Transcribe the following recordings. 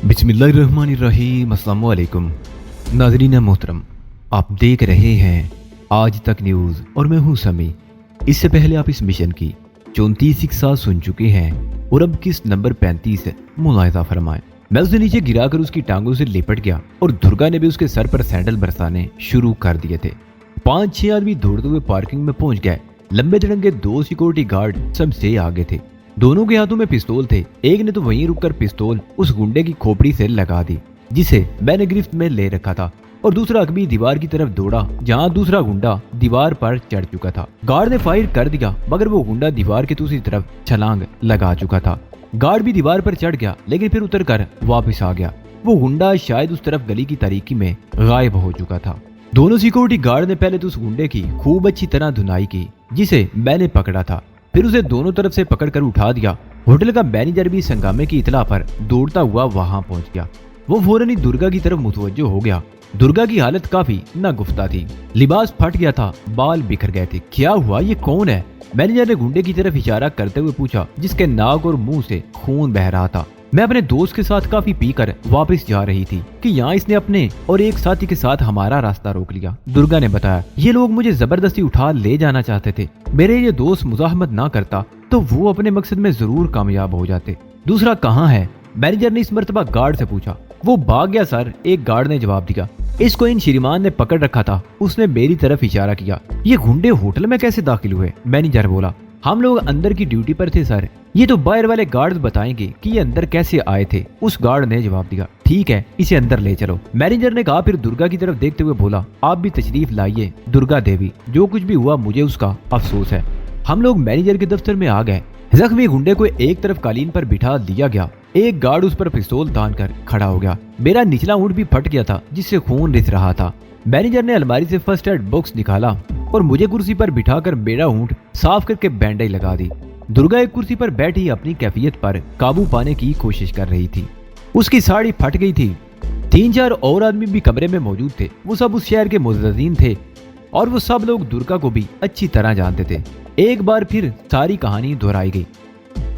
बिस्मिल्लाहिर्रहमानिर्रहीम। अस्सलाम वालेकुम नाज़रीन मोहतरम, आप देख रहे हैं आज तक न्यूज़ और मैं हूं समी। इससे पहले आप इस मिशन की 34 इकसा सुन चुके हैं और अब किस नंबर 35 मुलाहिजा फरमाएं। मैं उसे नीचे गिराकर उसकी टांगों से लिपट गया और दुर्गा ने भी उसके सर पर सैंडल बरसाने शुरू कर दिए थे। 5-6 आदमी दौड़ते हुए पार्किंग में पहुंच गए। लंबे तिरंगे 2 सिक्योरिटी गार्ड सबसे आगे थे। दोनों के हाथों में पिस्तौल थे। एक ने तो वहीं रुककर पिस्तौल उस गुंडे की खोपड़ी से लगा दी जिसे मैंने गिरफ्त में ले रखा था, और दूसरा अकबी दीवार की तरफ दौड़ा जहां दूसरा गुंडा दीवार पर चढ़ चुका था। गार्ड ने फायर कर दिया मगर वो गुंडा दीवार की दूसरी तरफ छलांग लगा चुका था। गार्ड भी दीवार पर चढ़ गया लेकिन फिर उतर कर वापिस आ गया। वो गुंडा शायद उस तरफ गली की तारीकी में गायब हो चुका था। दोनों सिक्योरिटी गार्ड ने पहले तो उस गुंडे की खूब अच्छी तरह धुनाई की जिसे मैंने पकड़ा था, फिर उसे दोनों तरफ से पकड़कर उठा दिया। होटल का मैनेजर भी इस हंगामे की इतला पर दौड़ता हुआ वहां पहुंच गया। वो फौरन ही दुर्गा की तरफ मुतवज्जो हो गया। दुर्गा की हालत काफी नागुफ्ता थी, लिबास फट गया था, बाल बिखर गए थे। क्या हुआ, ये कौन है? मैनेजर ने गुंडे की तरफ इशारा करते हुए पूछा जिसके नाक और मुंह से खून बह रहा था। मैं अपने दोस्त के साथ काफी पीकर वापस जा रही थी कि यहाँ इसने अपने और एक साथी के साथ हमारा रास्ता रोक लिया। दुर्गा ने बताया, ये लोग मुझे जबरदस्ती उठा ले जाना चाहते थे। मेरे ये दोस्त मुजाहमत ना करता तो वो अपने मकसद में जरूर कामयाब हो जाते। दूसरा कहाँ है? मैनेजर ने इस मर्तबा गार्ड से पूछा। वो भाग गया सर, एक गार्ड ने जवाब दिया। इसको इन श्रीमान ने पकड़ रखा था। उसने मेरी तरफ इशारा किया। ये गुंडे होटल में कैसे दाखिल हुए? मैनेजर बोला, हम लोग अंदर की ड्यूटी पर थे सर, ये तो बाहर वाले गार्ड्स बताएंगे कि ये अंदर कैसे आए थे। उस गार्ड ने जवाब दिया, ठीक है इसे अंदर ले चलो। मैनेजर ने कहा, फिर दुर्गा की तरफ देखते हुए बोला, आप भी तशरीफ लाइए दुर्गा देवी, जो कुछ भी हुआ मुझे उसका अफसोस है। हम लोग मैनेजर के दफ्तर में आ गए। जख्मी गुंडे को एक तरफ कालीन पर बिठा दिया गया। एक गार्ड उस पर पिस्तौल तान कर खड़ा हो गया। मेरा निचला ऊँट भी फट गया था जिससे खून रिस रहा था। मैनेजर ने अलमारी से फर्स्ट एड बॉक्स निकाला और मुझे कुर्सी पर बिठाकर मेरा ऊँट साफ करके बैंडेज लगा दी। दुर्गा एक कुर्सी पर बैठी अपनी कैफियत पर काबू पाने की कोशिश कर रही थी। उसकी साड़ी फट गई थी। 3-4 और आदमी भी कमरे में मौजूद थे। वो सब उस शहर के मुअज़्ज़िज़ीन थे और वो सब लोग दुर्गा को भी अच्छी तरह जानते थे। एक बार फिर सारी कहानी दोहराई गई।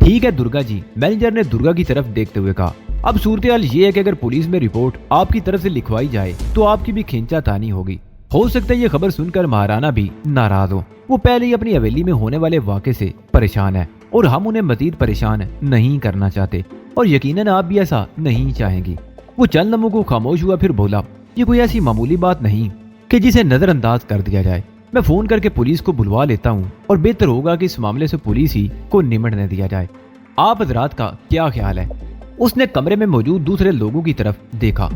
ठीक है दुर्गा जी, मैनेजर ने दुर्गा की तरफ देखते हुए कहा, अब सूरत हाल ये है कि अगर पुलिस में रिपोर्ट आपकी तरफ से लिखवाई जाए तो आपकी भी खींचातानी होगी। हो सकता है ये खबर सुनकर महाराणा भी नाराज हो। वो पहले ही अपनी हवेली में होने वाले वाक़े से परेशान है और हम उन्हें मजीद परेशान नहीं करना चाहते, और यकीनन आप भी ऐसा नहीं चाहेंगी। वो चंद लम्हों को खामोश हुआ, फिर बोला, ये कोई ऐसी मामूली बात नहीं कि जिसे नजरअंदाज कर दिया जाए। मैं फोन करके पुलिस को बुलवा लेता हूँ और बेहतर होगा कि इस मामले से पुलिस ही को निमटने दिया जाए। आप हजरात का क्या ख्याल है? उसने कमरे में मौजूद दूसरे लोगों की तरफ देखा।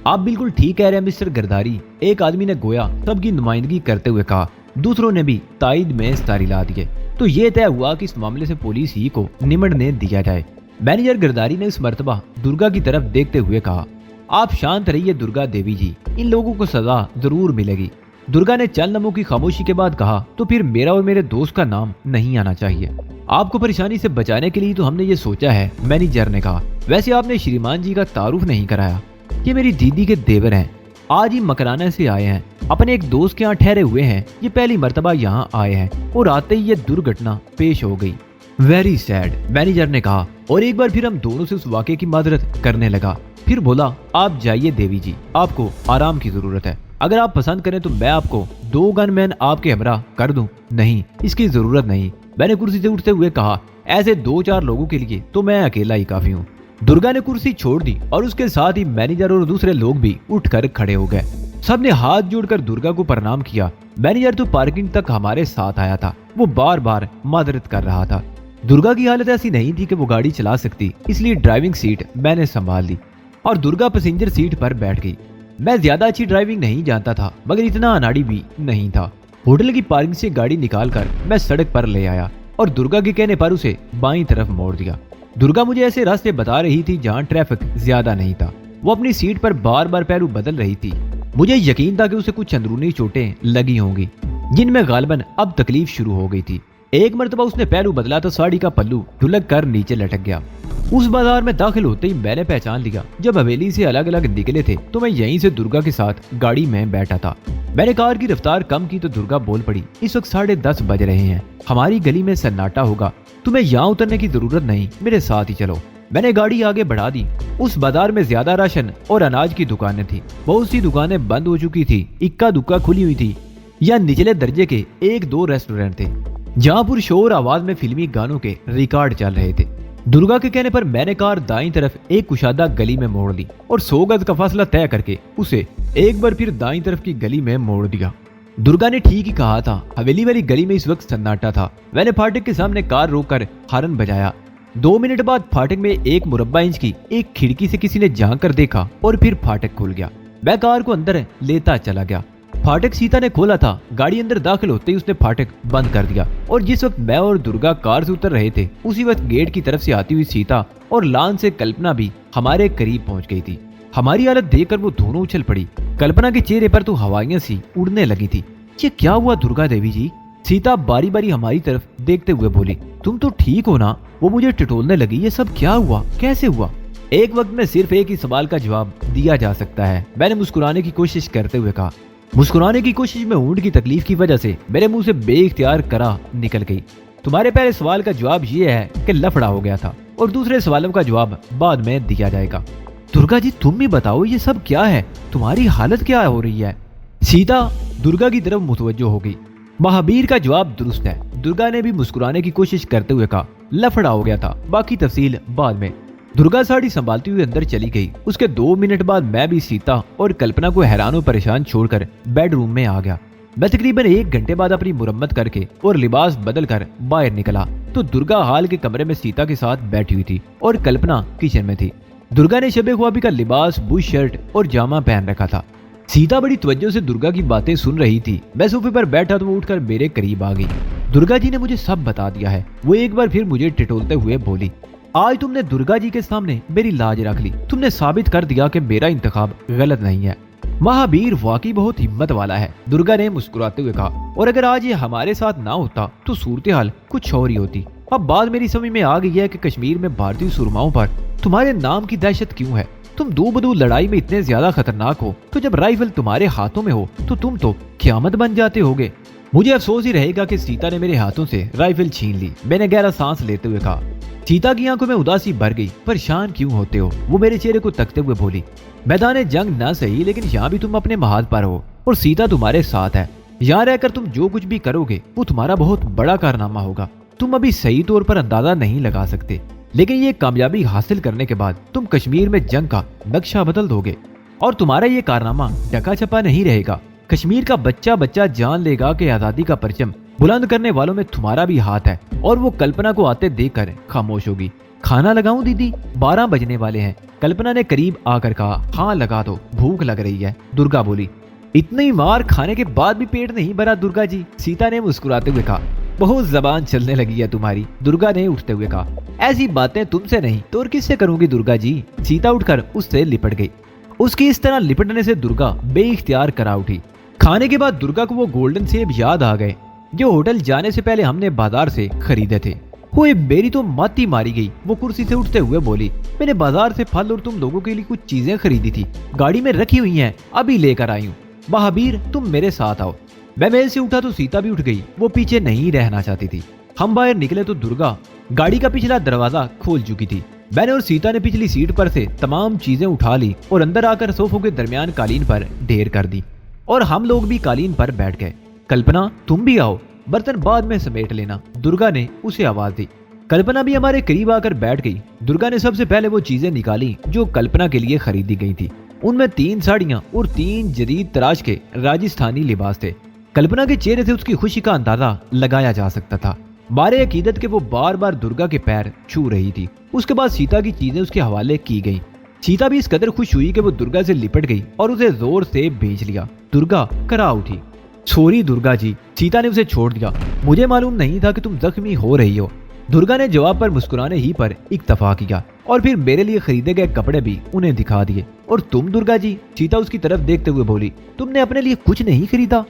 आप बिल्कुल ठीक कह रहे हैं मिस्टर गिरधारी, एक आदमी ने गोया सबकी नुमाइंदगी करते हुए कहा। दूसरों ने भी तायद में तारी ला दिए। तो ये तय हुआ कि इस मामले से पुलिस ही को निमटने दिया जाए। मैनेजर गिरधारी ने इस मर्तबा दुर्गा की तरफ देखते हुए कहा, आप शांत रहिए दुर्गा देवी जी, इन लोगों को सजा जरूर मिलेगी। दुर्गा ने चंद लम्हों की खामोशी के बाद कहा, तो फिर मेरा और मेरे दोस्त का नाम नहीं आना चाहिए। आपको परेशानी से बचाने के लिए तो हमने ये सोचा है, मैनेजर ने कहा। वैसे आपने श्रीमान जी का तारुफ नहीं कराया। ये मेरी दीदी के देवर हैं, आज ही मकराना से आए हैं, अपने एक दोस्त के यहाँ ठहरे हुए हैं। ये पहली मर्तबा यहाँ आए हैं और आते ही ये दुर्घटना पेश हो गई। वेरी सैड, मैनेजर ने कहा, और एक बार फिर हम दोनों से उस वाक़े की माजरत करने लगा। फिर बोला, आप जाइए देवी जी, आपको आराम की जरूरत है। अगर आप पसंद करें तो मैं आपको 2 गनमैन आपके हमरा कर दूं। नहीं, इसकी जरूरत नहीं, मैंने कुर्सी से उठते हुए कहा। ऐसे 2-4 लोगों के लिए तो मैं अकेला ही काफी हूँ। दुर्गा ने कुर्सी छोड़ दी और उसके साथ ही मैनेजर और दूसरे लोग भी उठकर खड़े हो गए। सबने हाथ जोड़कर दुर्गा को प्रणाम किया। मैनेजर तो पार्किंग तक हमारे साथ आया था। वो बार बार मादरत कर रहा था। दुर्गा की हालत ऐसी नहीं थी कि वो गाड़ी चला सकती, इसलिए ड्राइविंग सीट मैंने संभाल ली और दुर्गा पैसेंजर सीट पर बैठ गई। मैं ज्यादा अच्छी ड्राइविंग नहीं जानता था मगर इतना अनाड़ी भी नहीं था। होटल की पार्किंग से गाड़ी निकालकर मैं सड़क पर ले आया और दुर्गा के कहने पर उसे बाईं तरफ मोड़ दिया। दुर्गा मुझे ऐसे रास्ते बता रही थी जहाँ ट्रैफिक ज्यादा नहीं था। वो अपनी सीट पर बार बार पैरों बदल रही थी। मुझे यकीन था कि उसे कुछ अंदरूनी चोटें लगी होंगी जिनमें गालिबन अब तकलीफ शुरू हो गई थी। एक मरतबा उसने पैरू बदला तो साड़ी का पल्लू ढुलक कर नीचे लटक गया। उस बाजार में दाखिल होते ही मैंने पहचान लिया। जब हवेली से अलग अलग निकले थे तो मैं यहीं से दुर्गा के साथ गाड़ी में बैठा था। मैंने कार की रफ्तार कम की तो दुर्गा बोल पड़ी, इस वक्त 10:30 बज रहे हैं, हमारी गली में सन्नाटा होगा, तुम्हें यहाँ उतरने की जरूरत नहीं, मेरे साथ ही चलो। मैंने गाड़ी आगे बढ़ा दी उस बाजार में ज्यादा राशन और अनाज की दुकानें थी। बहुत सी दुकानें बंद हो चुकी थी, इक्का दुक्का खुली हुई थी या निचले दर्जे के एक दो रेस्टोरेंट थे जहां पुरशोर आवाज में फिल्मी गानों के रिकॉर्ड चल रहे थे। दुर्गा के कहने पर मैंने कार दाईं तरफ एक कुशादा गली में मोड़ ली और 100 गज का फासला तय करके उसे एक बार फिर दाईं तरफ की गली में मोड़ दिया। दुर्गा ने ठीक ही कहा था। हवेली वाली गली में इस वक्त सन्नाटा था। मैंने फाटक के सामने कार रोककर हॉर्न बजाया। 2 मिनट बाद फाटक में एक मुरब्बा इंच की एक खिड़की से किसी ने झांक कर देखा और फिर फाटक खुल गया। मैं कार को अंदर लेता चला गया। फाटक सीता ने खोला था। गाड़ी अंदर दाखिल होते ही उसने फाटक बंद कर दिया और जिस वक्त मैं और दुर्गा कार से उतर रहे थे उसी वक्त गेट की तरफ से आती हुई सीता और लान से कल्पना भी हमारे करीब पहुंच गई थी। हमारी हालत देखकर वो दोनों उछल पड़ी। कल्पना के चेहरे पर तो हवाइयां सी उड़ने लगी थी। ये क्या हुआ दुर्गा देवी जी? सीता बारी बारी हमारी तरफ देखते हुए बोली। तुम तो ठीक हो ना? वो मुझे टटोलने लगी। ये सब क्या हुआ, कैसे हुआ? एक वक्त में सिर्फ एक ही सवाल का जवाब दिया जा सकता है, मैंने मुस्कुराने की कोशिश करते हुए कहा। मुस्कुराने की कोशिश में ऊंट की तकलीफ की वजह से मेरे मुंह से बेइख्तियार करा निकल गई। तुम्हारे पहले सवाल का जवाब ये है कि लफड़ा हो गया था और दूसरे सवालों का जवाब बाद में दिया जाएगा। दुर्गा जी तुम भी बताओ ये सब क्या है? तुम्हारी हालत क्या हो रही है? सीता दुर्गा की तरफ मुतवज्जो हो गई। महावीर का जवाब दुरुस्त है। दुर्गा ने भी मुस्कुराने की कोशिश करते हुए कहा, लफड़ा हो गया था, बाकी तफसील बाद में। दुर्गा साड़ी संभालती हुई अंदर चली गई। उसके 2 मिनट बाद मैं भी सीता और कल्पना को हैरान और परेशान छोड़कर बेडरूम में आ गया। मैं तकरीबन 1 घंटे बाद अपनी मुरम्मत करके और लिबास बदल कर बाहर निकला तो दुर्गा हाल के कमरे में सीता के साथ बैठी हुई थी और कल्पना किचन में थी। दुर्गा ने शबे ख्वाबी का लिबास, बुश शर्ट और जामा पहन रखा था। सीता बड़ी तवज्जो से दुर्गा की बातें सुन रही थी। मैं सोफे पर बैठा तो वो उठकर मेरे करीब आ गई। दुर्गा जी ने मुझे सब बता दिया है, वो एक बार फिर मुझे टिटोलते हुए बोली। आज तुमने दुर्गा जी के सामने मेरी लाज रख ली। तुमने साबित कर दिया कि मेरा इंतखाब गलत नहीं है। महावीर वाकई बहुत हिम्मत वाला है, दुर्गा ने मुस्कुराते हुए कहा। और अगर आज ये हमारे साथ ना होता तो सूरत हाल कुछ और ही होती। अब बात मेरी समझ में आ गई है कि कश्मीर में भारतीय सुरमाओं पर तुम्हारे नाम की दहशत क्यों है। तुम दो बदू लड़ाई में इतने ज्यादा खतरनाक हो तो जब राइफल तुम्हारे हाथों में हो तो तुम तो क़यामत बन जाते होगे। मुझे अफसोस ही रहेगा कि सीता ने मेरे हाथों से राइफल छीन ली। मैंने गहरा सांस लेते हुए कहा। सीता की आंखों में उदासी भर गई। परेशान क्यों होते हो? वो मेरे चेहरे को तकते हुए बोली। मैदान जंग ना सही, लेकिन यहाँ भी तुम अपने महाज पर हो और सीता तुम्हारे साथ है। यहाँ रहकर तुम जो कुछ भी करोगे वो तुम्हारा बहुत बड़ा कारनामा होगा। तुम अभी सही तौर पर अंदाजा नहीं लगा सकते, लेकिन ये कामयाबी हासिल करने के बाद तुम कश्मीर में जंग का नक्शा बदल दोगे और तुम्हारा ये कारनामा ढका छपा नहीं रहेगा। कश्मीर का बच्चा बच्चा जान लेगा कि आजादी का परचम बुलंद करने वालों में तुम्हारा भी हाथ है। और वो कल्पना को आते देखकर खामोश होगी। खाना लगाऊं दीदी? 12 बजने वाले हैं। कल्पना ने करीब आकर कहा। हाँ लगा दो, भूख लग रही है, दुर्गा बोली। इतनी मार खाने के बाद भी पेट नहीं भरा दुर्गा जी? सीता ने मुस्कुराते हुए कहा। बहुत जबान चलने लगी है तुम्हारी, दुर्गा ने उठते हुए कहा। ऐसी बातें तुमसे नहीं तो और किससे करूंगी दुर्गा जी? सीता उठकर उससे लिपट गई। उसकी इस तरह लिपटने से दुर्गा बेइख्तियार करा उठी। खाने के बाद दुर्गा को वो गोल्डन सेब याद आ गए जो होटल जाने से पहले हमने बाजार से खरीदे थे। हुए मेरी तो मत ही मारी गई। वो कुर्सी से उठते हुए बोली। मैंने बाजार से फल और तुम लोगों के लिए कुछ चीजें खरीदी थी, गाड़ी में रखी हुई हैं, अभी लेकर आई हूँ। महावीर तुम मेरे साथ आओ। मैं मेल से उठा तो सीता भी उठ गई। वो पीछे नहीं रहना चाहती थी। हम बाहर निकले तो दुर्गा गाड़ी का पिछला दरवाजा खोल चुकी थी। मैंने और सीता ने पिछली सीट पर से तमाम चीजें उठा ली और अंदर आकर सोफों के दरमियान कालीन पर ढेर कर दी और हम लोग भी कालीन पर बैठ गए। कल्पना तुम भी आओ, बर्तन बाद में समेट लेना, दुर्गा ने उसे आवाज दी। कल्पना भी हमारे करीब आकर बैठ गई। दुर्गा ने सबसे पहले वो चीजें निकाली जो कल्पना के लिए खरीदी गई थी। उनमें 3 साड़ियां और 3 जदीद तराश के राजस्थानी लिबास थे। कल्पना के चेहरे से उसकी खुशी का अंदाजा लगाया जा सकता था। बारे अकीदत के वो बार बार दुर्गा के पैर छू रही थी। उसके बाद सीता की चीजें उसके हवाले की गईं। सीता भी इस कदर खुश हुई कि वो दुर्गा से लिपट गई और उसे जोर से भेज लिया। दुर्गा करा उठी। सॉरी दुर्गा जी, सीता ने उसे छोड़ दिया। मुझे मालूम नहीं था कि तुम जख्मी हो रही हो। दुर्गा ने जवाब पर मुस्कुराने ही पर इक्तफा किया और फिर मेरे लिए खरीदे गए कपड़े भी उन्हें दिखा दिए। और तुम दुर्गा जी? सीता उसकी तरफ देखते हुए बोली। तुमने अपने लिए कुछ नहीं खरीदा?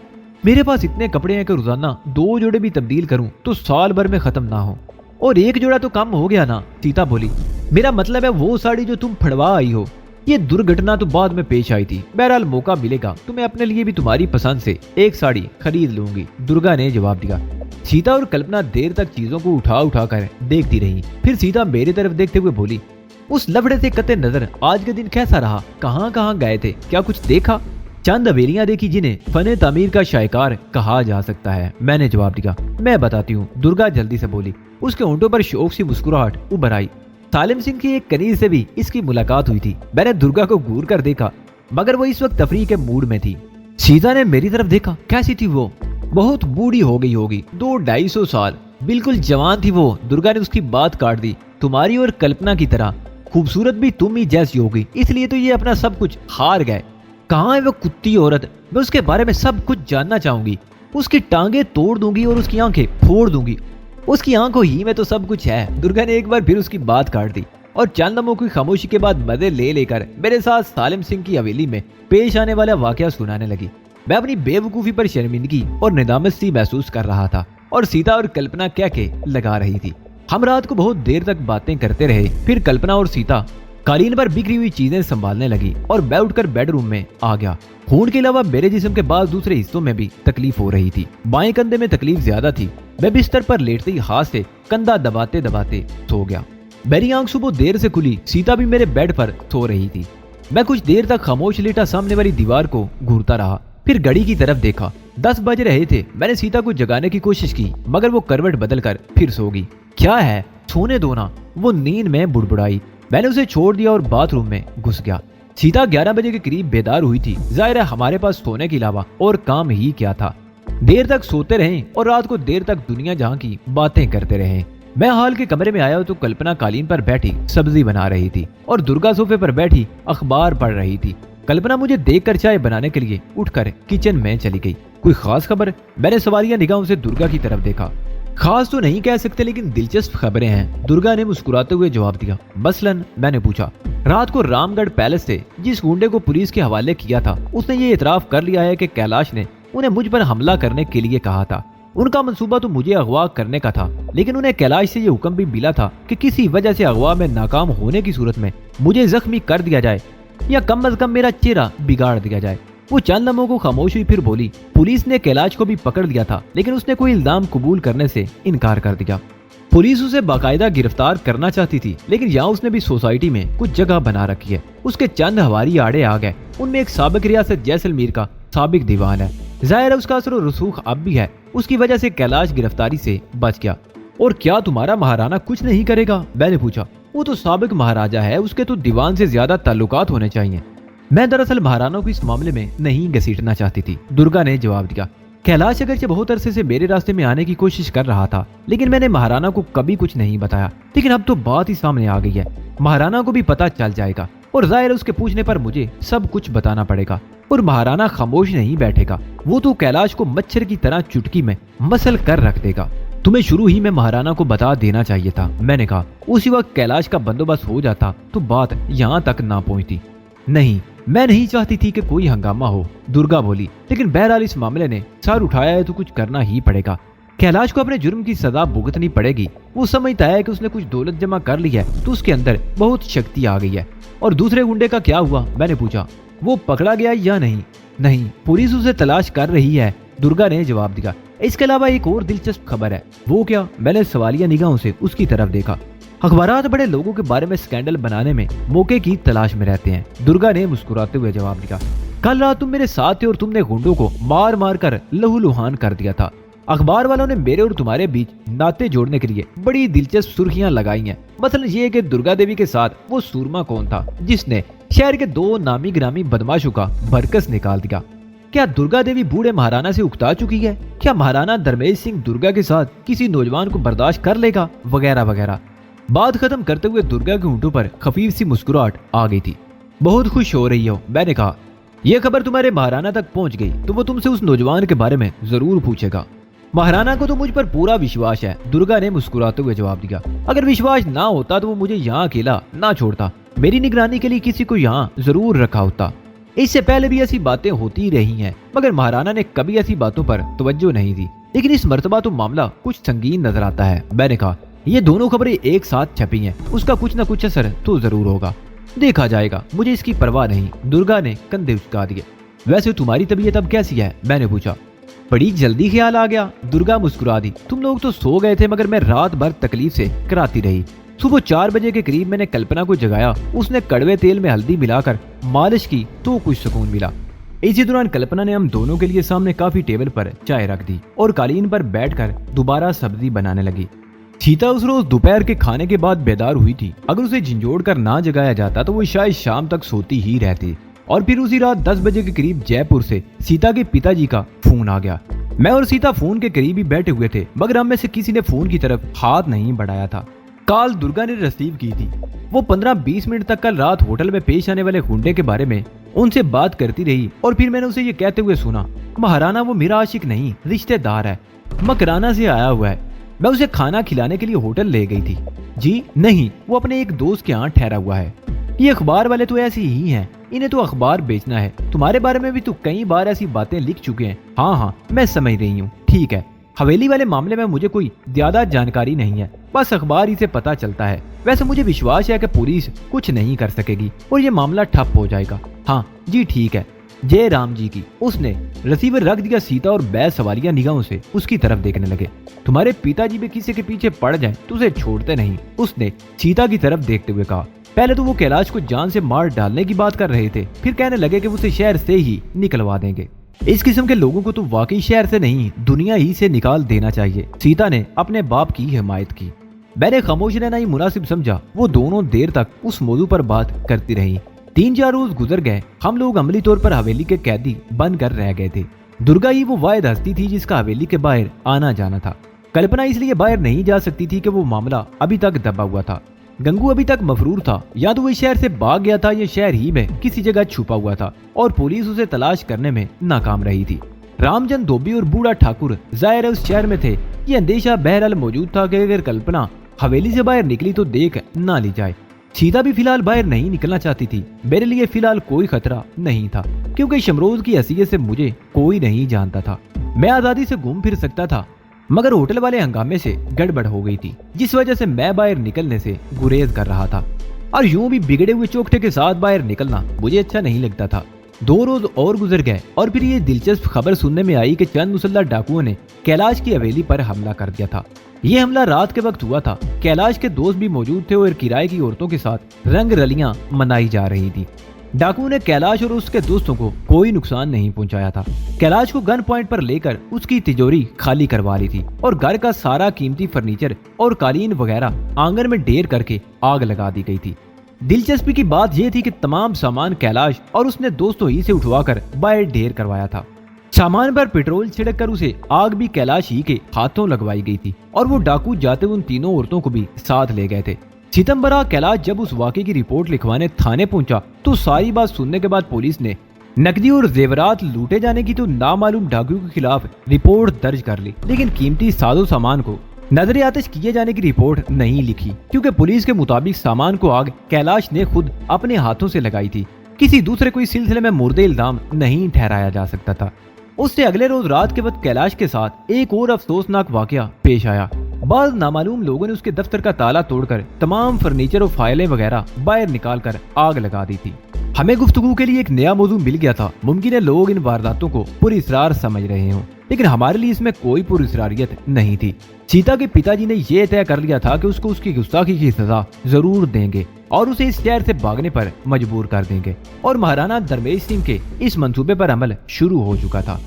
मेरे पास इतने कपड़े हैं कि रोजाना 2 जोड़े भी तब्दील करूं तो साल भर में खत्म ना हो। और 1 जोड़ा तो कम हो गया ना, सीता बोली। मेरा मतलब है वो साड़ी जो तुम फड़वा आई हो। ये दुर्घटना तो बाद में पेश आई थी। बहरहाल मौका मिलेगा तो मैं अपने लिए भी तुम्हारी पसंद से एक साड़ी खरीद लूंगी, दुर्गा ने जवाब दिया। सीता और कल्पना देर तक चीजों को उठा उठा कर देखती रही। फिर सीता मेरी तरफ देखते हुए बोली। उस लफड़े से कते नजर आज का दिन कैसा रहा, कहाँ कहाँ गए थे, क्या कुछ देखा? चंद हवेलियां देखी जिन्हें फने तामीर का शायकार कहा जा सकता है। मैंने जवाब दिया, मैं बताती हूँ। दुर्गा जल्दी से बोली। उसके होंठों पर शौक सी मुस्कुराहट उभर आई। सालिम सिंह की एक कनीज से भी इसकी मुलाकात हुई थी। मैंने दुर्गा को घूर कर देखा, मगर वो इस वक्त तफरीह के मूड में थी। सीता ने मेरी तरफ देखा। कैसी थी वो? बहुत बूढ़ी हो गई होगी, 200-250 साल, बिल्कुल जवान थी वो। दुर्गा ने उसकी बात काट दी। तुम्हारी और कल्पना की तरह खूबसूरत भी तुम ही जैसी होगी, इसलिए तो ये अपना सब कुछ हार गए। कहाँ है वो कुत्ती औरत? मैं उसके बारे में सब कुछ जानना चाहूंगी। उसकी टांगे तोड़ दूंगी और उसकी आंखें फोड़ दूंगी। उसकी आंखों ही में तो सब कुछ है। दुर्गा ने एक बार फिर उसकी बात काट दी और चंद लम्हों की खामोशी के बाद मजे ले लेकर मेरे साथ सालिम सिंह की हवेली में पेश आने वाला वाकया सुनाने लगी। मैं अपनी बेवकूफी पर शर्मिंदगी और निदामत सी महसूस कर रहा था और सीता और कल्पना क्या के लगा रही थी। हम रात को बहुत देर तक बातें करते रहे। फिर कल्पना और सीता कालीन पर बिखरी हुई चीजें संभालने लगी और मैं उठकर बेडरूम में आ गया। खून के अलावा मेरे जिस्म के बाद दूसरे हिस्सों में भी तकलीफ हो रही थी। बाएं कंधे में तकलीफ ज्यादा थी। मैं बिस्तर पर लेटते ही हाथ से कंधा दबाते दबाते सो गया। मेरी आंख सुबह देर से खुली। सीता भी मेरे बेड पर सो रही थी। मैं कुछ देर तक खामोश लेटा सामने वाली दीवार को घूरता रहा। फिर घड़ी की तरफ देखा, 10 बज रहे थे। मैंने सीता को जगाने की कोशिश की, मगर वो करवट बदलकर फिर सो गई। क्या है, सोने दो ना, वो नींद में बुड़बुड़ाई। मैंने उसे छोड़ दिया और बाथरूम में घुस गया। सीता 11 बजे के करीब बेदार हुई थी। जाहिर है हमारे पास सोने के अलावा और काम ही क्या था। देर तक सोते रहे और रात को देर तक दुनिया जहां की बातें करते रहे। मैं हाल के कमरे में आया तो कल्पना कालीन पर बैठी सब्जी बना रही थी और दुर्गा सोफे पर बैठी अखबार पढ़ रही थी। कल्पना मुझे देखकर चाय बनाने के लिए उठकर किचन में चली गई। कोई खास खबर? मैंने सवालिया निगाहों से दुर्गा की तरफ देखा। खास तो नहीं कह सकते, लेकिन दिलचस्प खबरें हैं, दुर्गा ने मुस्कुराते हुए जवाब दिया। मसलन? मैंने पूछा। रात को रामगढ़ पैलेस से जिस गुंडे को पुलिस के हवाले किया था, उसने ये इतराफ कर लिया है कि कैलाश ने उन्हें मुझ पर हमला करने के लिए कहा था। उनका मंसूबा तो मुझे अगवा करने का था, लेकिन उन्हें कैलाश से ये हुक्म भी मिला था कि किसी वजह से अगवा में नाकाम होने की सूरत में मुझे जख्मी कर दिया जाए या कम अज कम मेरा चेहरा बिगाड़ दिया जाए। वो चंद लम्हों को खामोश हुई, फिर बोली, पुलिस ने कैलाश को भी पकड़ लिया था, लेकिन उसने कोई इल्जाम कबूल करने से इनकार कर दिया। पुलिस उसे बाकायदा गिरफ्तार करना चाहती थी, लेकिन यहाँ उसने भी सोसाइटी में कुछ जगह बना रखी है। उसके चंद हवारी आड़े आ गए। उनमें एक साबिक रियासत जैसलमेर का साबिक दीवान है। जाहिर है उसका असर और रसूख अब भी है। उसकी वजह से कैलाश गिरफ्तारी से बच गया। और क्या तुम्हारा महाराना कुछ नहीं करेगा? मैंने पूछा। वो तो साबिक महाराजा है, उसके तो दीवान से ज्यादा ताल्लुकात होने चाहिए। मैं दरअसल महाराना को इस मामले में नहीं घसीटना चाहती थी, दुर्गा ने जवाब दिया। कैलाश अगरचे बहुत अरसे से मेरे रास्ते में आने की कोशिश कर रहा था, लेकिन मैंने महाराना को कभी कुछ नहीं बताया। लेकिन अब तो बात ही सामने आ गई है। महाराना को भी पता चल जाएगा और जाहिर है उसके पूछने पर मुझे सब कुछ बताना पड़ेगा। और महाराना खामोश नहीं बैठेगा। वो तो कैलाश को मच्छर की तरह चुटकी में मसल कर रख देगा। तुम्हें शुरू ही में महाराना को बता देना चाहिए था, मैंने कहा। उसी वक्त कैलाश का बंदोबस्त हो जाता तो बात यहाँ तक ना पहुंचती। नहीं, मैं नहीं चाहती थी कि कोई हंगामा हो, दुर्गा बोली। लेकिन बहरहाल इस मामले ने सर उठाया है तो कुछ करना ही पड़ेगा। कैलाश को अपने जुर्म की सजा भुगतनी पड़ेगी। वो समझता है कि उसने कुछ दौलत जमा कर ली है तो उसके अंदर बहुत शक्ति आ गई है। और दूसरे गुंडे का क्या हुआ? मैंने पूछा। वो पकड़ा गया या नहीं? नहीं, पुलिस उसे तलाश कर रही है, दुर्गा ने जवाब दिया। इसके अलावा एक और दिलचस्प खबर है। वो क्या? मैंने सवालिया निगाहों से उसकी तरफ देखा। अखबारात बड़े लोगों के बारे में स्कैंडल बनाने में मौके की तलाश में रहते हैं, दुर्गा ने मुस्कुराते हुए जवाब दिया। कल रात तुम मेरे साथ थे और तुमने गुंडों को मार मार कर लहूलुहान कर दिया था। अखबार वालों ने मेरे और तुम्हारे बीच नाते जोड़ने के लिए बड़ी दिलचस्प सुर्खियां लगाई हैं। मसलन ये कि दुर्गा देवी के साथ वो सूरमा कौन था जिसने शहर के 2 नामी ग्रामी बदमाशों का बरकस निकाल दिया। क्या दुर्गा देवी बूढ़े महाराना से उकता चुकी है? क्या महाराना धर्मेश सिंह दुर्गा के साथ किसी नौजवान को बर्दाश्त कर लेगा? वगैरह वगैरह। बात खत्म करते हुए दुर्गा के होंठों पर खफीफ सी मुस्कुराहट आ गई थी। बहुत खुश हो रही हो, मैंने कहा। यह खबर तुम्हारे महाराना तक पहुंच गई तो वो तुमसे उस नौजवान के बारे में जरूर पूछेगा। महाराना को तो मुझ पर पूरा विश्वास है, दुर्गा ने मुस्कुराते हुए जवाब दिया। अगर विश्वास ना होता तो वो मुझे यहाँ अकेला ना छोड़ता। मेरी निगरानी के लिए किसी को यहाँ जरूर रखा होता। इससे पहले भी ऐसी बातें होती रही हैं, मगर महाराना ने कभी ऐसी बातों पर तवज्जो नहीं दी। लेकिन इस मर्तबा तो मामला कुछ संगीन नजर आता है, मैंने कहा। ये दोनों खबरें एक साथ छपी हैं, उसका कुछ न कुछ असर तो जरूर होगा। देखा जाएगा, मुझे इसकी परवाह नहीं, दुर्गा ने कंधे उचका दिए। वैसे तुम्हारी तबीयत अब कैसी है? मैंने पूछा। बड़ी जल्दी ख्याल आ गया, दुर्गा मुस्कुरा दी। तुम लोग तो सो गए थे, मगर मैं रात भर तकलीफ से कराती रही। सुबह 4 बजे के करीब मैंने कल्पना को जगाया। उसने कड़वे तेल में हल्दी मिलाकर मालिश की तो कुछ सुकून मिला। इसी दौरान कल्पना ने हम दोनों के लिए सामने काफी टेबल पर चाय रख दी और कालीन पर बैठकर दोबारा सब्जी बनाने लगी। सीता उस रोज दोपहर के खाने के बाद बेदार हुई थी। अगर उसे झिंझोड़ कर ना जगाया जाता तो वो शायद शाम तक सोती ही रहती। और फिर उसी रात 10 बजे के करीब जयपुर से सीता के पिताजी का फोन आ गया। मैं और सीता फोन के करीब ही बैठे हुए थे, मगर हम में से किसी ने फोन की तरफ हाथ नहीं बढ़ाया था। कॉल दुर्गा ने रिसीव की थी। वो 15-20 मिनट तक कल रात होटल में पेश आने वाले गुंडे के बारे में उनसे बात करती रही और फिर मैंने उसे ये कहते हुए सुना, महाराना वो मेरा आशिक नहीं, रिश्तेदार है, मकराना से आया हुआ है। मैं उसे खाना खिलाने के लिए होटल ले गई थी। जी नहीं, वो अपने एक दोस्त के यहाँ ठहरा हुआ है। ये अखबार वाले तो ऐसे ही हैं, इन्हें तो अखबार बेचना है। तुम्हारे बारे में भी तो कई बार ऐसी बातें लिख चुके हैं। हाँ, मैं समझ रही हूँ, ठीक है। हवेली वाले मामले में मुझे कोई ज्यादा जानकारी नहीं है, बस अखबार ही से पता चलता है। वैसे मुझे विश्वास है कि पुलिस कुछ नहीं कर सकेगी और ये मामला ठप हो जाएगा। हाँ जी ठीक है, जय राम जी की। उसने रिसीवर रख दिया। सीता और बैस सवालिया निगाहों से उसकी तरफ देखने लगे। तुम्हारे पिताजी भी किसी के पीछे पड़ जाए तो उसे छोड़ते नहीं, उसने सीता की तरफ देखते हुए कहा। पहले तो वो कैलाश को जान से मार डालने की बात कर रहे थे, फिर कहने लगे कि उसे शहर से ही निकलवा देंगे। इस किस्म के लोगों को तो वाकई शहर से नहीं, दुनिया ही से निकाल देना चाहिए। सीता ने अपने बाप की हिमायत की। मैंने खामोश रहना ही मुनासिब समझा। वो दोनों देर तक उस मौजू पर बात करती रही। 3-4 रोज गुजर गए। हम लोग अमली तौर पर हवेली के कैदी बनकर रह गए थे। दुर्गा ही वो वाहिद हस्ती थी जिसका हवेली के बाहर आना जाना था। कल्पना इसलिए बाहर नहीं जा सकती थी कि वो मामला अभी तक दबा हुआ था। गंगू अभी तक मफरूर था, या तो वो शहर से भाग गया था या शहर ही में किसी जगह छुपा हुआ था और पुलिस उसे तलाश करने में नाकाम रही थी। रामचंद धोबी और बूढ़ा ठाकुर जाहिर उस शहर में थे। ये अंदेशा बहरहाल मौजूद था कि अगर कल्पना हवेली से बाहर निकली तो देख ना ली जाए। सीता भी फिलहाल बाहर नहीं निकलना चाहती थी। मेरे लिए फिलहाल कोई खतरा नहीं था, क्योंकि शमरोज की हैसियत से मुझे कोई नहीं जानता था। मैं आजादी से घूम फिर सकता था, मगर होटल वाले हंगामे से गड़बड़ हो गई थी, जिस वजह से मैं बाहर निकलने से गुरेज कर रहा था। और यूं भी बिगड़े हुए चौखटे के साथ बाहर निकलना मुझे अच्छा नहीं लगता था। 2 रोज और गुजर गए और फिर ये दिलचस्प खबर सुनने में आई कि चंद मुसल्लह डाकुओं ने कैलाश की हवेली पर हमला कर दिया था। ये हमला रात के वक्त हुआ था। कैलाश के दोस्त भी मौजूद थे और किराए की औरतों के साथ रंग रलियां मनाई जा रही थी। डाकुओं ने कैलाश और उसके दोस्तों को कोई नुकसान नहीं पहुंचाया था। कैलाश को गन पॉइंट पर लेकर उसकी तिजोरी खाली करवा ली थी और घर का सारा कीमती फर्नीचर और कालीन वगैरह आंगन में ढेर करके आग लगा दी गई थी। दिलचस्पी की बात यह थी कि तमाम सामान कैलाश और उसने दोस्तों ही से उठवाकर बाहर ढेर करवाया था। सामान पर पेट्रोल छिड़क कर उसे आग भी कैलाश ही के हाथों लगवाई गई थी और वो डाकू जाते उन तीनों औरतों को भी साथ ले गए थे। सितंबरा कैलाश जब उस वाकये की रिपोर्ट लिखवाने थाने पहुंचा तो सारी बात सुनने के बाद पुलिस ने नकदी और जेवरात लूटे जाने की तो नामालूम डाकुओं के खिलाफ रिपोर्ट दर्ज कर ली, लेकिन कीमती साजो सामान को नजर आतिश किए जाने की रिपोर्ट नहीं लिखी, क्योंकि पुलिस के मुताबिक सामान को आग कैलाश ने खुद अपने हाथों से लगाई थी। किसी दूसरे कोई सिलसिले में मुर्दे इल्जाम नहीं ठहराया जा सकता था। उससे अगले रोज रात के वक्त कैलाश के साथ एक और अफसोसनाक वाकया पेश आया। बाद नामालूम लोगों ने उसके दफ्तर का ताला तोड़कर तमाम फर्नीचर और फाइलें वगैरह बाहर निकालकर आग लगा दी थी। हमें गुफ्तगू के लिए एक नया मौजू मिल गया था। मुमकिन है लोग इन वारदातों को पुरअसरार समझ रहे हों, लेकिन हमारे लिए इसमें कोई पुरअसरारियत नहीं थी। सीता के पिताजी ने यह तय कर लिया था कि उसको उसकी गुस्ताखी की सजा जरूर देंगे और उसे इस शहर से भागने पर मजबूर कर देंगे, और महाराणा धर्मेश सिंह के इस मंसूबे पर अमल शुरू हो चुका था।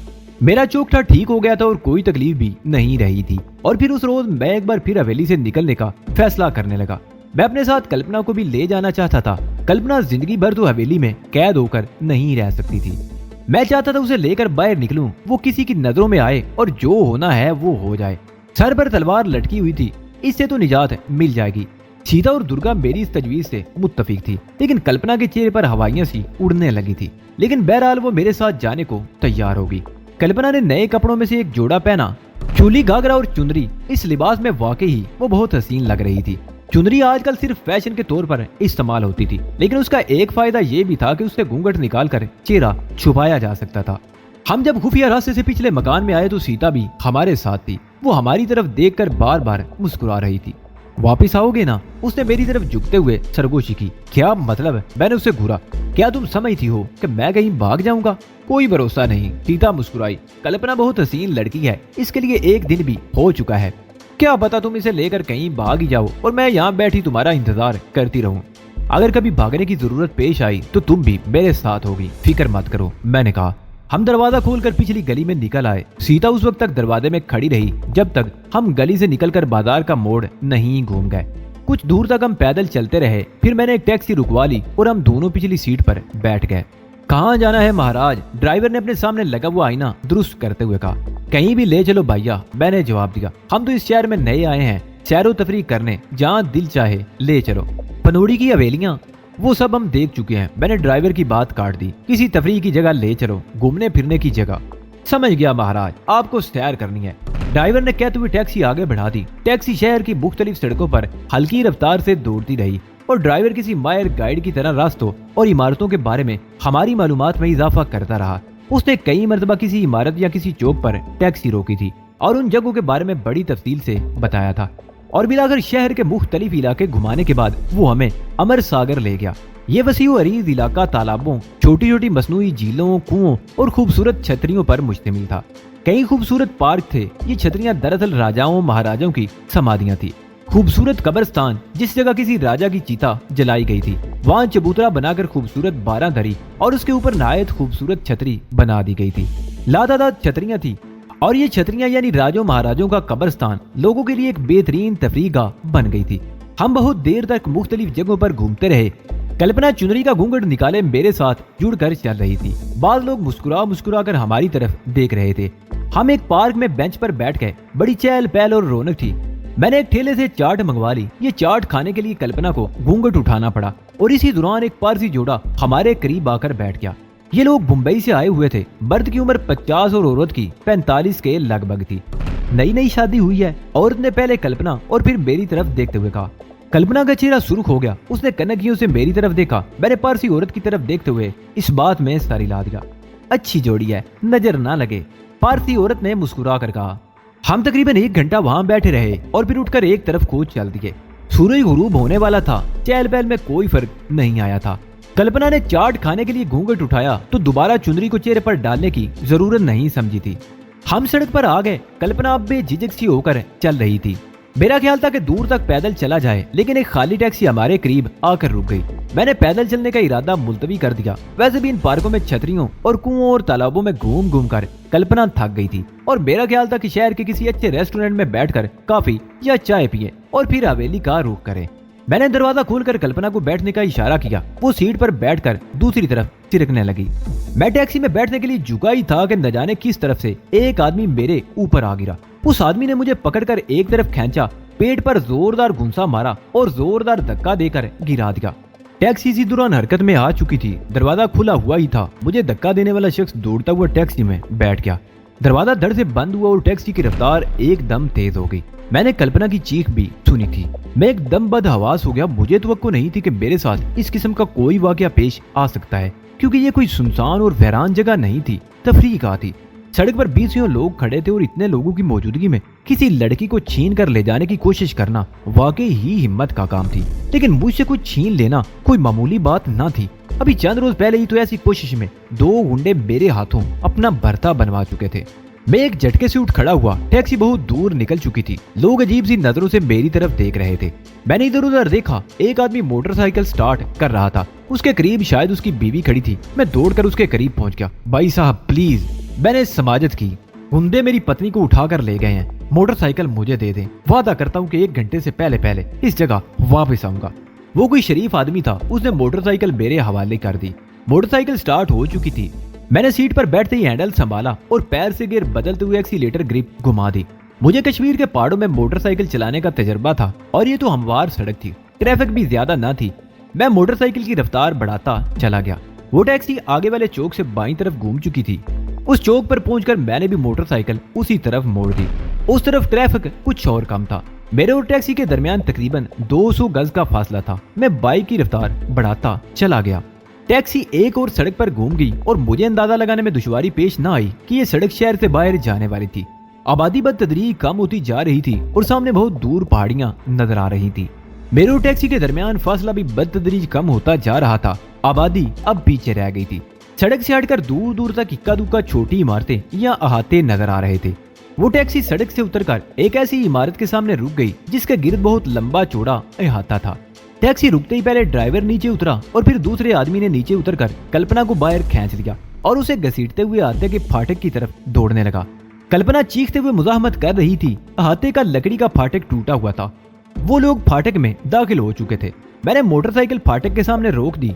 मेरा चौकठा ठीक हो गया था और कोई तकलीफ भी नहीं रही थी। और फिर उस रोज मैं एक बार फिर हवेली से निकलने का फैसला करने लगा। मैं अपने साथ कल्पना को भी ले जाना चाहता था। कल्पना जिंदगी भर तो हवेली में कैद होकर नहीं रह सकती थी। मैं चाहता था उसे लेकर बाहर निकलूं, वो किसी की नजरों में आए और जो होना है वो हो जाए। सर पर तलवार लटकी हुई थी, इससे तो निजात मिल जाएगी। सीता और दुर्गा मेरी इस तजवीज से मुत्तफिक थी, लेकिन कल्पना के चेहरे पर हवाइयां सी उड़ने लगी थी। लेकिन बहरहाल वो मेरे साथ जाने को तैयार होगी। कल्पना ने नए कपड़ों में से एक जोड़ा पहना, चोली, घाघरा और चुनरी। इस लिबास में वाकई ही वो बहुत हसीन लग रही थी। चुनरी आजकल सिर्फ फैशन के तौर पर इस्तेमाल होती थी, लेकिन उसका एक फायदा ये भी था कि उससे घूंघट निकालकर चेहरा छुपाया जा सकता था। हम जब खुफिया रास्ते से पिछले मकान में आए तो सीता भी हमारे साथ थी। वो हमारी तरफ देखकर बार बार मुस्कुरा रही थी। वापिस आओगे ना? उसने मेरी तरफ झुकते हुए सरगोशी की। क्या मतलब? मैंने उससे घूरा। क्या तुम समझती हो कि मैं कहीं भाग जाऊंगा? कोई भरोसा नहीं। सीता मुस्कुराई। कल्पना बहुत हसीन लड़की है, इसके लिए एक दिन भी हो चुका है। क्या पता तुम इसे लेकर कहीं भाग ही जाओ और मैं यहाँ बैठी तुम्हारा इंतजार करती रहूं। अगर कभी भागने की जरूरत पेश आई तो तुम भी मेरे साथ होगी, फिक्र मत करो, मैंने कहा। हम दरवाजा खोलकर पिछली गली में निकल आए। सीता उस वक्त तक दरवाजे में खड़ी रही जब तक हम गली से निकलकर बाजार का मोड़ नहीं घूम गए। कुछ दूर तक हम पैदल चलते रहे, फिर मैंने एक टैक्सी रुकवा ली और हम दोनों पिछली सीट पर बैठ गए। कहाँ जाना है महाराज? ड्राइवर ने अपने सामने लगा हुआ आईना दुरुस्त करते हुए कहा। कहीं भी ले चलो भैया, मैंने जवाब दिया। हम तो इस शहर में नए आए हैं, सैरो तफरी करने, जहाँ दिल चाहे ले चलो। पनोड़ी की हवेलियाँ वो सब हम देख चुके हैं, मैंने ड्राइवर की बात काट दी। किसी तफरी की जगह ले चलो, घूमने फिरने की जगह। समझ गया महाराज, आपको सैर करनी है, ड्राइवर ने कहते हुए टैक्सी आगे बढ़ा दी। टैक्सी शहर की मुख्तलिफ सड़कों पर हल्की रफ्तार से दौड़ती रही और ड्राइवर किसी माहिर गाइड की तरह रास्तों और इमारतों के बारे में हमारी मालूमात में इजाफा करता रहा। उसने कई मरतबा किसी इमारत या किसी चौक पर टैक्सी रोकी थी और उन जगहों के बारे में बड़ी तफसील से बताया था और मिलाकर शहर के मुख्तलिफ इलाके घुमाने के बाद वो हमें अमर सागर ले गया। ये वसीउ अरीज इलाका तालाबों, छोटी छोटी मसनूई झीलों, कुओं और खूबसूरत छतरियों पर मुश्तमिल था। कई खूबसूरत पार्क थे। ये छतरियां दरअसल राजाओं महाराजाओं की समाधियां थी। खूबसूरत कब्रिस्तान, जिस जगह किसी राजा की चीता जलाई गई थी, वहाँ चबूतरा बनाकर खूबसूरत बारह धरी और उसके ऊपर नहायत खूबसूरत छतरी बना दी गई थी। लातादाद छतरियां थी और ये छतरियां यानी राजों महाराजों का कब्रिस्तान लोगों के लिए एक बेहतरीन तफरीहगाह बन गई थी। हम बहुत देर तक मुख्तलिफ जगहों पर घूमते रहे। कल्पना चुनरी का घूंघट निकाले मेरे साथ जुड़कर चल रही थी। बाद लोग मुस्कुरा कर हमारी तरफ देख रहे थे। हम एक पार्क में बेंच पर बैठ गए। बड़ी चहल पहल और रौनक थी। मैंने एक ठेले से चाट मंगवा ली। ये चाट खाने के लिए कल्पना को घूंघट उठाना पड़ा और इसी दौरान एक पारसी जोड़ा हमारे करीब आकर बैठ गया। ये लोग मुंबई से आए हुए थे। मर्द की उम्र 50 और औरत की 45 के लगभग थी। नई नई शादी हुई है। औरत ने पहले कल्पना और फिर मेरी तरफ देखते हुए कहा। कल्पना का चेहरा सुर्ख हो गया। उसने कनखियों से मेरी तरफ देखा। मैंने पारसी औरत की तरफ देखते हुए इस बात में सर हिला दिया। अच्छी जोड़ी है, नजर ना लगे, पारसी औरत ने मुस्कुरा कर कहा। हम तकरीबन 1 घंटा वहाँ बैठे रहे और फिर उठकर एक तरफ कूद चल दिए। सूरज गुरूब होने वाला था। चहल पहल में कोई फर्क नहीं आया था। कल्पना ने चाट खाने के लिए घूंघट उठाया तो दोबारा चुनरी को चेहरे पर डालने की जरूरत नहीं समझी थी। हम सड़क पर आ गए। कल्पना अब बेझिझक सी होकर चल रही थी। मेरा ख्याल था कि दूर तक पैदल चला जाए, लेकिन एक खाली टैक्सी हमारे करीब आकर रुक गई। मैंने पैदल चलने का इरादा मुलतवी कर दिया। वैसे भी इन पार्कों में छतरियों और कुओं और तालाबों में घूम घूम कर कल्पना थक गई थी और मेरा ख्याल था कि शहर के किसी अच्छे रेस्टोरेंट में बैठकर कॉफी या चाय पिए और फिर हवेली का रुख करें। मैंने दरवाजा खोलकर कल्पना को बैठने का इशारा किया। वो सीट पर बैठकर दूसरी तरफ चिरकने लगी। मैं टैक्सी में बैठने के लिए झुका ही था कि न जाने किस तरफ से एक आदमी मेरे ऊपर आ गिरा। उस आदमी ने मुझे पकड़कर एक तरफ खींचा, पेट पर जोरदार घुंसा मारा और जोरदार धक्का देकर गिरा दिया। टैक्सी इसी दौरान हरकत में आ चुकी थी। दरवाजा खुला हुआ ही था। मुझे धक्का देने वाला शख्स दौड़ता हुआ टैक्सी में बैठ गया। दरवाजा धड़ से बंद हुआ और टैक्सी की रफ्तार एकदम तेज हो गई। मैंने कल्पना की चीख भी सुनी थी। मैं एकदम बदहवास हो गया। मुझे तवक्को नहीं थी कि मेरे साथ इस किस्म का कोई वाकया पेश आ सकता है, क्योंकि ये कोई सुनसान और वीरान जगह नहीं थी, तफरीह थी। सड़क पर 20 लोग खड़े थे और इतने लोगों की मौजूदगी में किसी लड़की को छीन कर ले जाने की कोशिश करना वाकई ही हिम्मत का काम थी। लेकिन मुझसे कुछ छीन लेना कोई मामूली बात न थी। अभी चंद रोज पहले ही तो ऐसी कोशिश में 2 गुंडे मेरे हाथों अपना भरता बनवा चुके थे। मैं एक झटके से उठ खड़ा हुआ। टैक्सी बहुत दूर निकल चुकी थी। लोग अजीब सी नजरों से मेरी तरफ देख रहे थे। मैंने इधर उधर देखा। एक आदमी मोटरसाइकिल स्टार्ट कर रहा था। उसके करीब शायद उसकी बीवी खड़ी थी। मैं दौड़कर उसके करीब पहुंच गया। भाई साहब प्लीज, मैंने समाजत की। गुंडे मेरी पत्नी को उठाकर ले गए हैं। मोटरसाइकिल मुझे दे दें। वादा करता हूँ कि 1 घंटे से पहले इस जगह वापस आऊंगा। वो कोई शरीफ आदमी था। उसने मोटरसाइकिल मेरे हवाले कर दी। मोटरसाइकिल स्टार्ट हो चुकी थी। मैंने सीट पर बैठते ही हैंडल संभाला और पैर से गियर बदलते हुए एक्सीलेटर ग्रिप घुमा दी। मुझे कश्मीर के पहाड़ों में मोटरसाइकिल चलाने का तजर्बा था और ये तो हमवार सड़क थी। ट्रैफिक भी ज्यादा न थी। मैं मोटरसाइकिल की रफ्तार बढ़ाता चला गया। वो टैक्सी आगे वाले चौक से बाईं तरफ घूम चुकी थी। उस चौक पर पहुंचकर मैंने भी मोटरसाइकिल उसी तरफ मोड़ दी। उस तरफ ट्रैफिक कुछ और कम था। मेरे और टैक्सी के दरमियान तकरीबन 200 गज का फासला था। मैं बाइक की रफ्तार बढ़ाता चला गया। टैक्सी एक और सड़क पर घूम गई और मुझे अंदाजा लगाने में दुश्वारी पेश न आई कि ये सड़क शहर से बाहर जाने वाली थी। आबादी बदतदरीज कम होती जा रही थी और सामने बहुत दूर पहाड़ियां नजर आ रही थी। मेरे और टैक्सी के दरमियान फासला भी बदतदरीज कम होता जा रहा था। आबादी अब पीछे रह गई थी। सड़क से हटकर दूर दूर तक इक्का दुक्का छोटी इमारतें या अहाते नजर आ रहे थे। वो टैक्सी सड़क से उतरकर एक ऐसी इमारत के सामने रुक गई जिसका गिर्द बहुत लंबा चौड़ा अहाता था। टैक्सी रुकते ही पहले ड्राइवर नीचे उतरा और फिर दूसरे आदमी ने नीचे उतरकर कल्पना को बाहर खींच लिया और उसे घसीटते हुए अहाते के फाटक की तरफ दौड़ने लगा। कल्पना चीखते हुए मुजाहमत कर रही थी। अहाते का लकड़ी का फाटक टूटा हुआ था। वो लोग फाटक में दाखिल हो चुके थे। मैंने मोटरसाइकिल फाटक के सामने रोक दी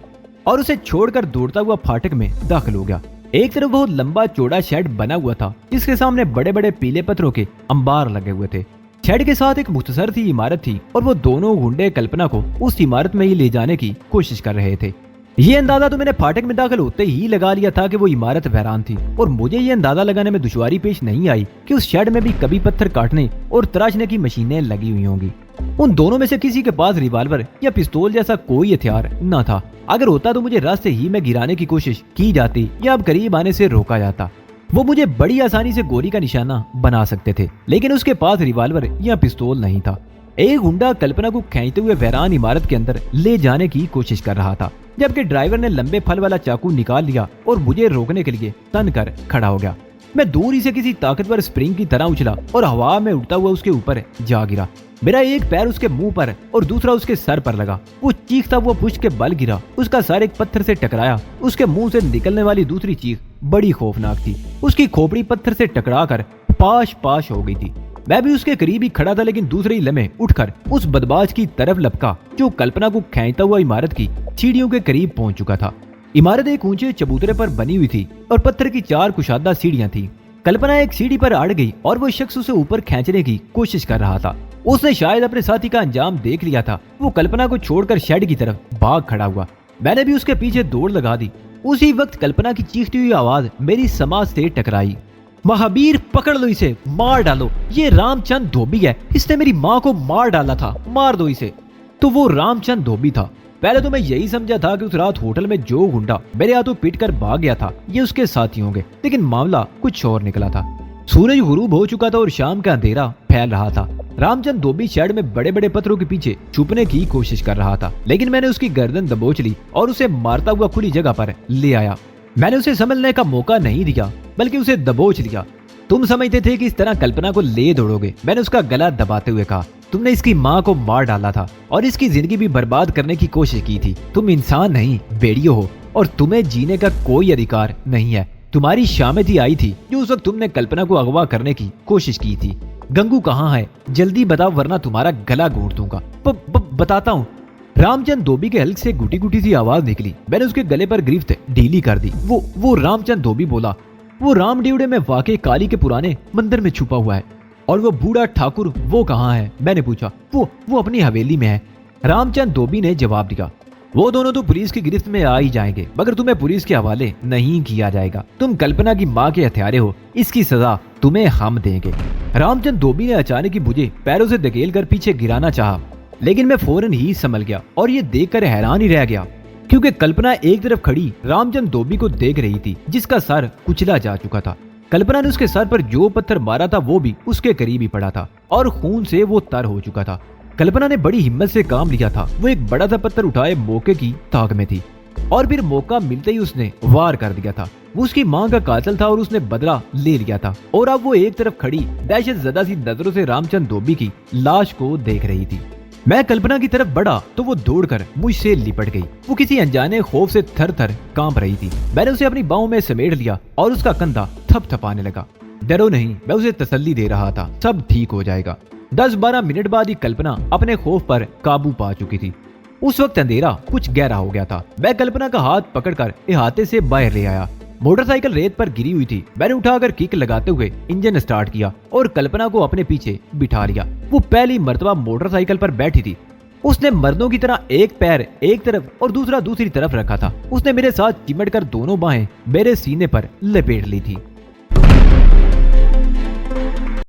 और उसे छोड़कर दौड़ता हुआ फाटक में दाखिल हो गया। एक तरफ बहुत लंबा चौड़ा शेड बना हुआ था जिसके सामने बड़े बड़े पीले पत्थरों के अंबार लगे हुए थे। शेड के साथ एक मुख्तसर सी इमारत थी और वो दोनों गुंडे कल्पना को उस इमारत में ही ले जाने की कोशिश कर रहे थे। ये अंदाजा तो मैंने फाटक में दाखिल होते ही लगा लिया था कि वो इमारत वीरान थी और मुझे ये अंदाजा लगाने में दुश्वारी पेश नहीं आई कि उस शेड में भी कभी पत्थर काटने और तराशने की मशीनें लगी हुई होंगी। उन दोनों में से किसी के पास रिवाल्वर या पिस्तौल जैसा कोई हथियार न था। अगर होता तो मुझे रास्ते ही में गिराने की कोशिश की जाती या अब करीब आने से रोका जाता। वो मुझे बड़ी आसानी से गोली का निशाना बना सकते थे, लेकिन उसके पास रिवाल्वर या पिस्तौल नहीं था। एक गुंडा कल्पना को खींचते हुए वीरान इमारत के अंदर ले जाने की कोशिश कर रहा था, जबकि ड्राइवर ने लंबे फल वाला चाकू निकाल लिया और मुझे रोकने के लिए तन कर खड़ा हो गया। मैं दूर ही से किसी ताकतवर स्प्रिंग की तरह उछला और हवा में उड़ता हुआ उसके ऊपर जा गिरा। मेरा एक पैर उसके मुंह पर और दूसरा उसके सर पर लगा। वो चीखता हुआ पुष्ट के बल गिरा। उसका सर एक पत्थर से टकराया। उसके मुंह से निकलने वाली दूसरी चीख बड़ी खौफनाक थी। उसकी खोपड़ी पत्थर से टकराकर पाश पाश हो गई थी। मैं भी उसके करीब ही खड़ा था, लेकिन दूसरे ही लम्हे उठकर उस बदमाश की तरफ लपका जो कल्पना को खींचता हुआ इमारत की सीढ़ियों के करीब पहुंच चुका था। इमारत एक ऊंचे चबूतरे पर बनी हुई थी और पत्थर की 4 कुशादा सीढ़ियां थी। कल्पना एक सीढ़ी पर अड़ गई और वो शख्स उसे ऊपर खींचने की कोशिश कर रहा था। उसने शायद अपने साथी का अंजाम देख लिया था। वो कल्पना को छोड़कर शेड की तरफ भाग खड़ा हुआ। मैंने भी उसके पीछे दौड़ लगा दी। उसी वक्त कल्पना की चीखती हुई आवाज मेरी समाज से टकराई। महावीर, पकड़ लो इसे, मार डालो। ये रामचंद धोबी है, इसने मेरी माँ को मार डाला था, मार दो इसे। तो वो रामचंद धोबी था। पहले तो मैं यही समझा था कि उस रात होटल में जो गुंडा मेरे हाथों पीट कर भाग गया था ये उसके साथी होंगे, लेकिन मामला कुछ और निकला था। सूरज गुरूब हो चुका था और शाम का अंधेरा फैल रहा था। रामचंद धोबी शेड में बड़े बड़े पत्थरों के पीछे छुपने की कोशिश कर रहा था, लेकिन मैंने उसकी गर्दन दबोच ली और उसे मारता हुआ खुली जगह पर ले आया। मैंने उसे संभलने का मौका नहीं दिया, बल्कि उसे दबोच लिया। तुम समझते थे कि इस तरह कल्पना को ले दौड़ोगे, मैंने उसका गला दबाते हुए कहा। तुमने इसकी माँ को मार डाला था और इसकी जिंदगी भी बर्बाद करने की कोशिश की थी। तुम इंसान नहीं, भेड़िए हो और तुम्हें जीने का कोई अधिकार नहीं है। तुम्हारी शामित ही आई थी जो उस वक्त तुमने कल्पना को अगवा करने की कोशिश की थी। गंगू कहाँ है? जल्दी बताओ वरना तुम्हारा गला घोंट दूंगा। बताता हूँ। रामचंद धोबी के हल्क से गुटी गुटी सी आवाज निकली। मैंने उसके गले पर गिरफ्त ढीली कर दी। वो रामचंद धोबी बोला। वो राम ड्यूडे में वाकई काली के पुराने मंदिर में छुपा हुआ है। और वो बूढ़ा ठाकुर वो कहाँ है? मैंने पूछा। वो अपनी हवेली में है, रामचंद धोबी ने जवाब दिया। वो दोनों तो पुलिस की गिरफ्त में आ ही जाएंगे, मगर तुम्हें पुलिस के हवाले नहीं किया जाएगा। तुम कल्पना की माँ के हत्यारे हो, इसकी सजा तुम्हें हम देंगे। रामचंद धोबी ने अचानक ही मुझे पैरों से धकेल कर पीछे गिराना चाहा, लेकिन मैं फौरन ही संभल गया और ये देखकर हैरान ही रह गया, क्योंकि कल्पना एक तरफ खड़ी रामचंद धोबी को देख रही थी जिसका सर कुचला जा चुका था। कल्पना ने उसके सर पर जो पत्थर मारा था वो भी उसके करीब ही पड़ा था और खून से वो तर हो चुका था। कल्पना ने बड़ी हिम्मत से काम लिया था। वो एक बड़ा सा पत्थर उठाए मौके की ताक में थी और फिर मौका मिलते ही उसने वार कर दिया था। वो उसकी मां का कातिल था और उसने बदला ले लिया था और अब वो एक तरफ खड़ी दहशत ज़दा सी नजरों से रामचंद धोबी की लाश को देख रही थी। मैं कल्पना की तरफ बढ़ा तो वो दौड़कर मुझसे लिपट गई। वो किसी अनजाने खौफ से थर थर कांप रही थी। मैंने उसे अपनी बाहों में समेट लिया और उसका कंधा थपथपाने लगा। डरो नहीं, मैं उसे तसल्ली दे रहा था, सब ठीक हो जाएगा। 10-12 मिनट बाद ही कल्पना अपने खौफ पर काबू पा चुकी थी। उस वक्त अंधेरा कुछ गहरा हो गया था। मैं कल्पना का हाथ पकड़कर इहाते से बाहर ले आया। मोटरसाइकिल रेत पर गिरी हुई थी। मैंने उठाकर किक लगाते हुए इंजन स्टार्ट किया और कल्पना को अपने पीछे बिठा लिया। वो पहली मर्तबा मोटरसाइकिल पर बैठी थी। उसने मर्दों की तरह एक पैर एक तरफ और दूसरा दूसरी तरफ रखा था। उसने मेरे साथ चिमटकर दोनों बाहें मेरे सीने पर लपेट ली थी।